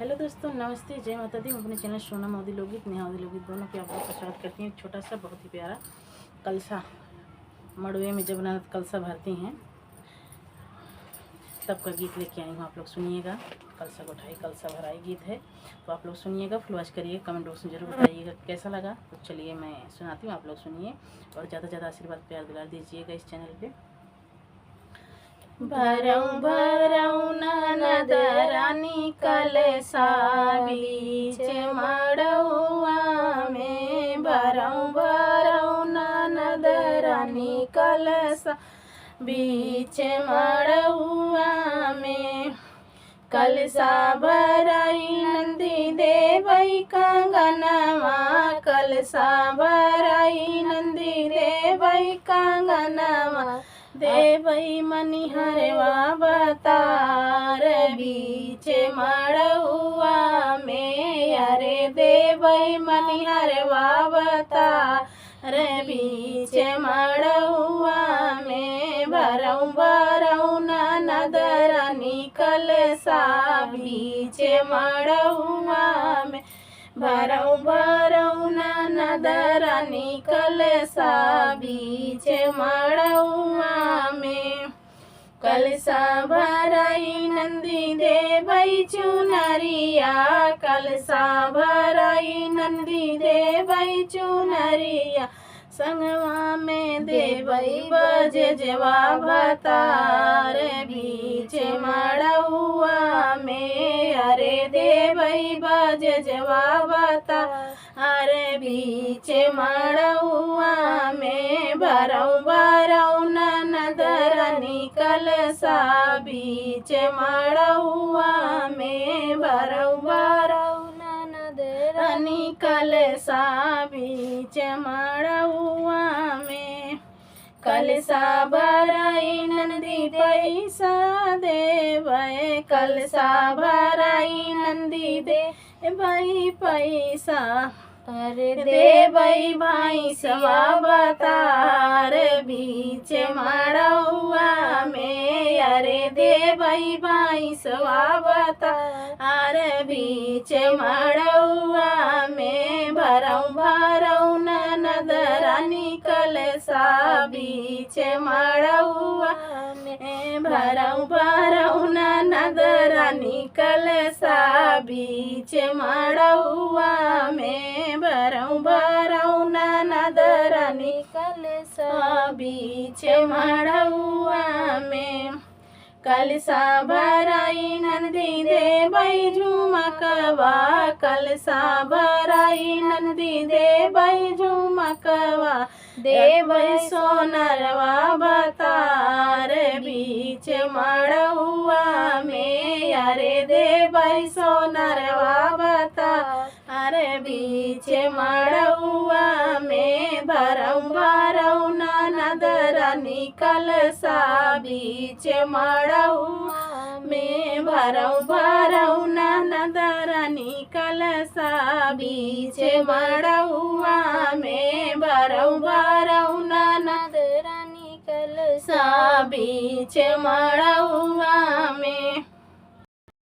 Hello दोस्तों, नमस्ते, जय माता दी। मैं अपने चैनल सोना मोदी लोकगीत, नेहा मोदी लोकगीत दोनों के आप लोग का स्वागत करती हूँ। छोटा सा बहुत ही प्यारा कलसा, मड़वे में जब ननद कलसा भरती हैं तब का गीत लेके आई हूँ। आप लोग सुनिएगा। कलसा को उठाई कलसा भराई गीत है, तो आप लोग सुनिएगा, फुलवाच करिएगा, कमेंट बॉक्स में जरूर बताइएगा कैसा लगा। तो चलिए मैं सुनाती हूँ, आप लोग सुनिए और ज़्यादा से ज़्यादा आशीर्वाद प्यार दुलार दीजिएगा इस चैनल पे। भरऊँ भरऊँ ननद रानी कलसा बीच मड़उआ में, भरऊँ भरऊँ ननद रानी कलसा बीच मड़उआ में। कलसा भराई नंदी देवई कंगनवा, कलसा भराई नंदी देवई कंगनवा, देवई मनिहरवा बतार बीच मड़उआ में। अरे देवई मनिहरवा बतार बीच मड़उआ में। भरऊँ भरऊँ ननद रानी कलसा बीच मड़उआ में, भरऊँ भरऊँ ननद रानी कलसा बीच मड़उआ में। कलसा भराई नंदी देवई चुनरिया, कलसा भराई नंदी देवई चुनरिया, संगवा में देवई बजवा भतार बीच मड़उआ में। अरे देवई बजवा भतार बीच मड़उआ में। भरऊँ भरऊँ ननद रानी कलसा बीच मड़उआ में, भरऊँ भरऊँ ननद रानी कलसा बीच मड़उआ में। कलसा भराई नंदी पैसा देवै, कलसा भराई नंदी देवै पैसा, अरे देवई भैंसवा बतार बीच मड़उआ में। अरे देवई भैंसवा बतार बीच मड़उआ में। भरऊँ भरऊँ ननद रानी कलसा बीच मड़उआ में, भरऊँ भरऊँ ननद रानी कलसा बीच मड़उआ में। भरऊँ भरऊँ ननद रानी कलसा बीच मड़उआ में। कलसा भराई नंदी देवई झुमकवा, कलसा भराई नंदी देवई झुमकवा, देवई सोनरवा बतार बीच मड़उआ में। अरे देवई सोनरवा बतार बीच मड़उआ में। भरऊँ भरऊँ ननद रानी कलसा बीच मड़उआ में, भरऊँ भरऊँ ननद रानी कलसा बीच मड़उआ में। भरऊँ भरऊँ ननद रानी कलसा बीच मड़उआ में।